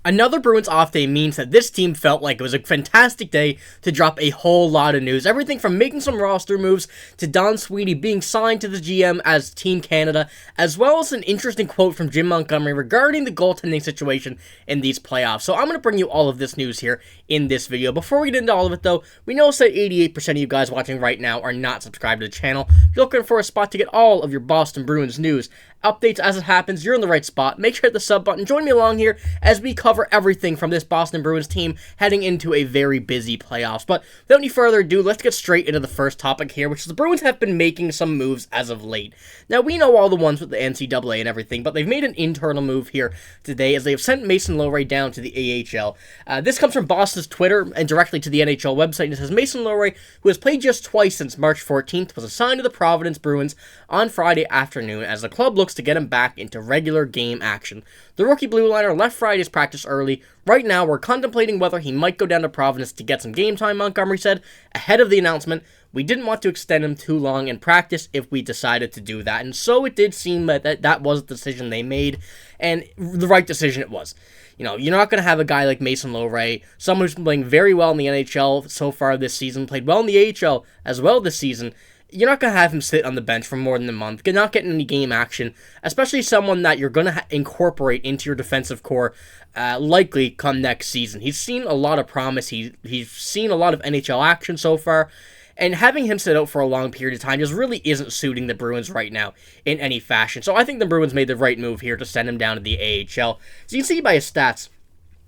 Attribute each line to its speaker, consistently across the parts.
Speaker 1: Another Bruins off day means that this team felt like it was a fantastic day to drop a whole lot of news. Everything from making some roster moves to Don Sweeney being signed to the GM as Team Canada, as well as an interesting quote from Jim Montgomery regarding the goaltending situation in these playoffs. So I'm going to bring you all of this news here in this video. Before we get into all of it though, we notice that 88% of you guys watching right now are not subscribed to the channel. If you're looking for a spot to get all of your Boston Bruins news, updates as it happens, you're in the right spot. Make sure to hit the sub button. Join me along here as we cover everything from this Boston Bruins team heading into a very busy playoffs. But without any further ado, let's get straight into the first topic here, which is the Bruins have been making some moves as of late. Now, we know all the ones with the NCAA and everything, but they've made an internal move here today as they have sent Mason Lohrei down to the AHL. This comes from Boston's Twitter and directly to the NHL website, and it says Mason Lohrei, who has played just twice since March 14th, was assigned to the Providence Bruins on Friday afternoon as the club looks to get him back into regular game action. The rookie blue liner left Friday's practice early. Right now, we're contemplating whether he might go down to Providence to get some game time, Montgomery said. Ahead of the announcement, we didn't want to extend him too long in practice if we decided to do that. And so it did seem that was the decision they made, and the right decision it was. You know, you're not going to have a guy like Mason Lohrei, someone who's been playing very well in the NHL so far this season, played well in the AHL as well this season. You're not going to have him sit on the bench for more than a month. You're not getting any game action, especially someone that you're going to incorporate into your defensive core likely come next season. He's seen a lot of promise. He's seen a lot of NHL action so far, and having him sit out for a long period of time just really isn't suiting the Bruins right now in any fashion. So I think the Bruins made the right move here to send him down to the AHL. As you can see by his stats,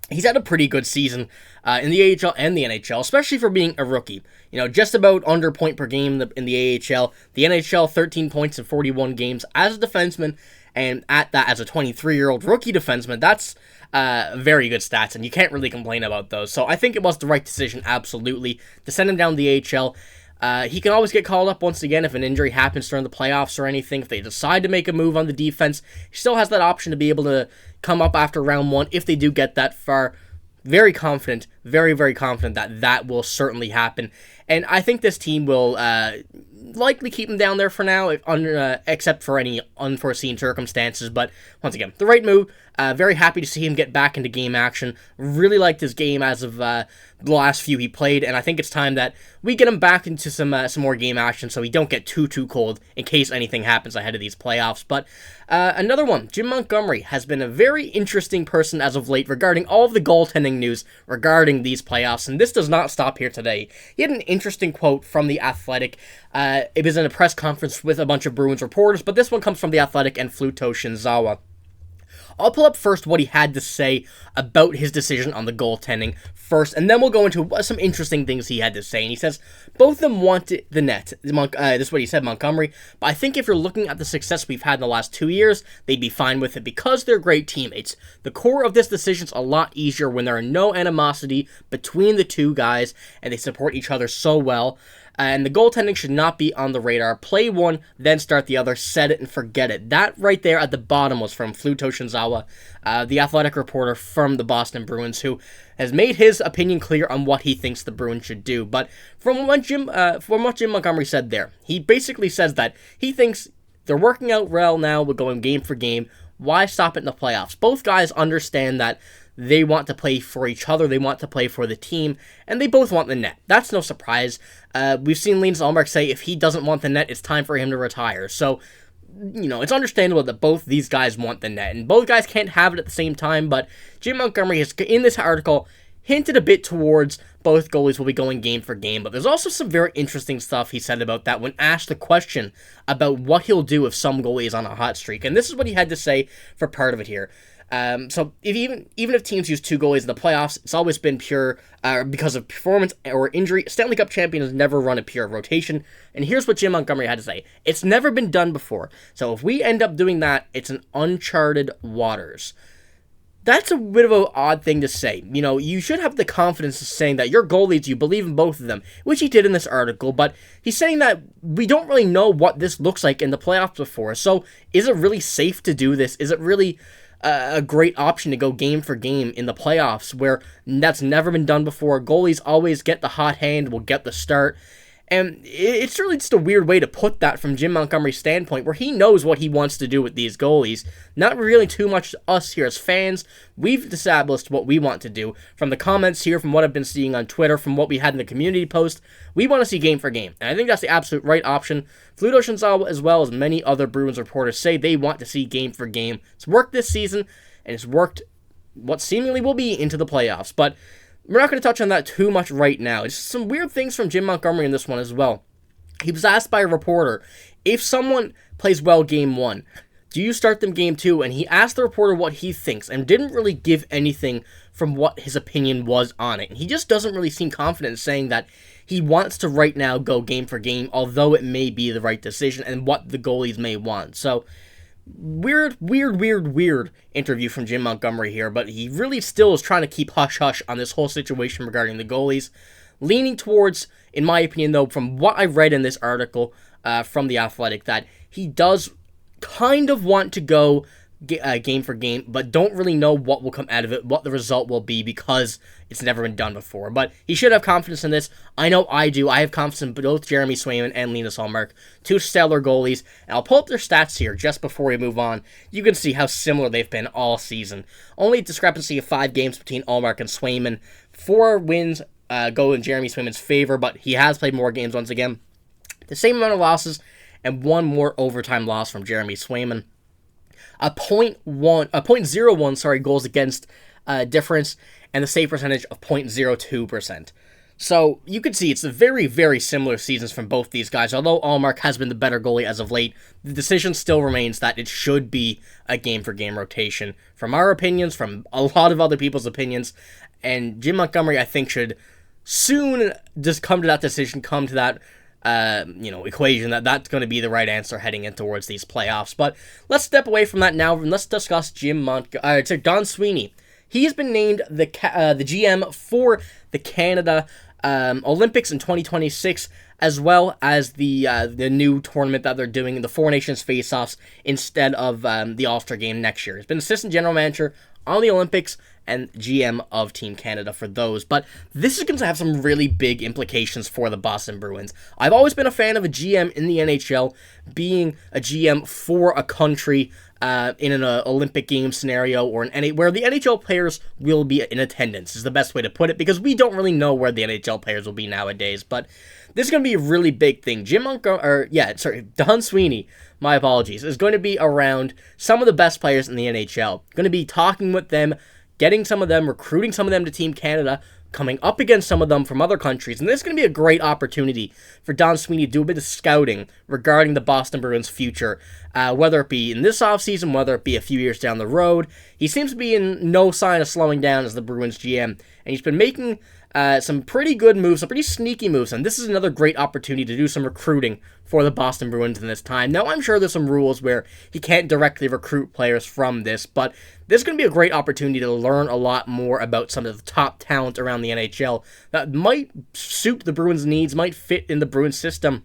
Speaker 1: he's had a pretty good season in the AHL and the NHL, especially for being a rookie. You know, just about under point per game in the AHL. The NHL, 13 points in 41 games as a defenseman, and at that, as a 23-year-old rookie defenseman, that's very good stats, and you can't really complain about those. So I think it was the right decision, absolutely, to send him down to the AHL. He can always get called up once again if an injury happens during the playoffs or anything. If they decide to make a move on the defense, he still has that option to be able to come up after round one if they do get that far. Very confident, very, very confident that will certainly happen. And I think this team will likely keep him down there for now, except for any unforeseen circumstances. But once again, the right move. Very happy to see him get back into game action. Really liked his game as of the last few he played, and I think it's time that we get him back into some more game action so he don't get too cold in case anything happens ahead of these playoffs. But another one, Jim Montgomery has been a very interesting person as of late regarding all of the goaltending news regarding these playoffs, and this does not stop here today. He had an interesting quote from The Athletic. It was in a press conference with a bunch of Bruins reporters, but this one comes from The Athletic and Fluto Shinzawa. I'll pull up first what he had to say about his decision on the goaltending first, and then we'll go into some interesting things he had to say. And he says, both of them wanted the net. This is what he said, Montgomery. But I think if you're looking at the success we've had in the last 2 years, they'd be fine with it because they're great teammates. The core of this decision's a lot easier when there are no animosity between the two guys, and they support each other so well. And the goaltending should not be on the radar. Play one, then start the other. Set it and forget it. That right there at the bottom was from Fluto Shinzawa, the athletic reporter from the Boston Bruins, who has made his opinion clear on what he thinks the Bruins should do. But from what Jim Montgomery said there, he basically says that he thinks they're working out well now with going game for game. Why stop it in the playoffs? Both guys understand that they want to play for each other, they want to play for the team, and they both want the net. That's no surprise. We've seen Linus Ullmark say if he doesn't want the net, it's time for him to retire. So, you know, it's understandable that both these guys want the net, and both guys can't have it at the same time, but Jim Montgomery has, in this article, hinted a bit towards both goalies will be going game for game, but there's also some very interesting stuff he said about that when asked the question about what he'll do if some goalie is on a hot streak, and this is what he had to say for part of it here. So even if teams use two goalies in the playoffs, it's always been pure because of performance or injury. Stanley Cup champion has never run a pure rotation. And here's what Jim Montgomery had to say. It's never been done before. So if we end up doing that, it's an uncharted waters. That's a bit of an odd thing to say. You know, you should have the confidence of saying that your goalies, you believe in both of them, which he did in this article, but he's saying that we don't really know what this looks like in the playoffs before. So is it really safe to do this? Is it really a great option to go game for game in the playoffs where that's never been done before? Goalies always get the hot hand, will get the start, And it's really just a weird way to put that from Jim Montgomery's standpoint, where he knows what he wants to do with these goalies. Not revealing too much to us here as fans. We've established what we want to do. From the comments here, from what I've been seeing on Twitter, from what we had in the community post, we want to see game for game. And I think that's the absolute right option. Fluto Shinzawa, as well as many other Bruins reporters, say they want to see game for game. It's worked this season, and it's worked what seemingly will be into the playoffs. But we're not going to touch on that too much right now. It's some weird things from Jim Montgomery in this one as well. He was asked by a reporter, if someone plays well game 1, do you start them game 2? And he asked the reporter what he thinks and didn't really give anything from what his opinion was on it. And he just doesn't really seem confident in saying that he wants to right now go game for game, although it may be the right decision and what the goalies may want. So, weird interview from Jim Montgomery here, but he really still is trying to keep hush-hush on this whole situation regarding the goalies. Leaning towards, in my opinion, though, from what I read in this article from The Athletic, that he does kind of want to go game for game, but don't really know what will come out of it, what the result will be, because it's never been done before. But he should have confidence in this. I know I do. I have confidence in both Jeremy Swayman and Linus Ullmark, two stellar goalies. And I'll pull up their stats here just before we move on. You can see how similar they've been all season. Only discrepancy of 5 games between Ullmark and Swayman. 4 wins go in Jeremy Swayman's favor, but he has played more games once again. The same amount of losses, and 1 more overtime loss from Jeremy Swayman. A .01 goals against difference, and the save percentage of .02%. So you can see it's a very, very similar seasons from both these guys. Although Ullmark has been the better goalie as of late, the decision still remains that it should be a game-for-game rotation. From our opinions, from a lot of other people's opinions, and Jim Montgomery, I think, should soon just come to that decision, come to that equation that's going to be the right answer heading in towards these playoffs. But let's step away from that now and let's discuss Don Sweeney. He has been named the GM for the Canada Olympics in 2026, as well as the new tournament that they're doing, the Four Nations Face-Offs, instead of the All-Star Game next year. He's been assistant general manager on the Olympics and GM of Team Canada for those. But this is going to have some really big implications for the Boston Bruins. I've always been a fan of a GM in the NHL being a GM for a country in an Olympic game scenario, or where the NHL players will be in attendance is the best way to put it, because we don't really know where the NHL players will be nowadays. But this is going to be a really big thing. Don Sweeney, my apologies, is going to be around some of the best players in the NHL. Going to be talking with them, getting some of them, recruiting some of them to Team Canada, coming up against some of them from other countries. And this is going to be a great opportunity for Don Sweeney to do a bit of scouting regarding the Boston Bruins' future, whether it be in this offseason, whether it be a few years down the road. He seems to be in no sign of slowing down as the Bruins GM, and he's been making some pretty good moves, some pretty sneaky moves, and this is another great opportunity to do some recruiting for the Boston Bruins in this time. Now, I'm sure there's some rules where he can't directly recruit players from this, but this is going to be a great opportunity to learn a lot more about some of the top talent around the NHL that might suit the Bruins' needs, might fit in the Bruins system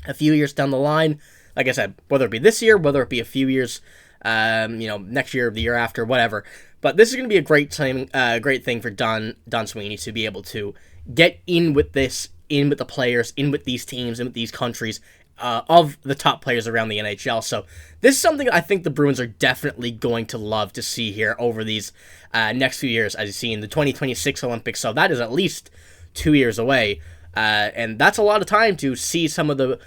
Speaker 1: a few years down the line. Like I said, whether it be this year, whether it be a few years, next year, the year after, whatever. But this is going to be a great thing for Don Sweeney to be able to get in with this, in with the players, in with these teams, in with these countries of the top players around the NHL. So this is something I think the Bruins are definitely going to love to see here over these next few years, as you see in the 2026 Olympics. So that is at least 2 years away. And that's a lot of time to see some of the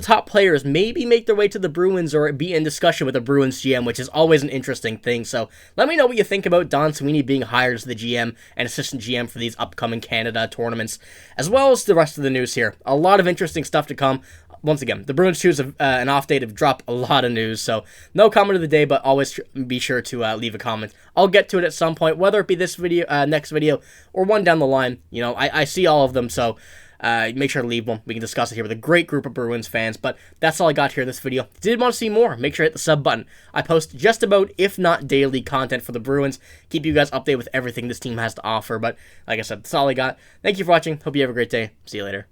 Speaker 1: top players maybe make their way to the Bruins or be in discussion with the Bruins GM, which is always an interesting thing. So let me know what you think about Don Sweeney being hired as the GM and assistant GM for these upcoming Canada tournaments, as well as the rest of the news here. A lot of interesting stuff to come. Once again, the Bruins choose an off day to drop a lot of news, so no comment of the day, but always be sure to leave a comment. I'll get to it at some point, whether it be this video, next video, or one down the line. I see all of them, so make sure to leave one. We can discuss it here with a great group of Bruins fans, but that's all I got here in this video. If you did want to see more, make sure to hit the sub button. I post just about, if not daily, content for the Bruins. Keep you guys updated with everything this team has to offer, but like I said, that's all I got. Thank you for watching. Hope you have a great day. See you later.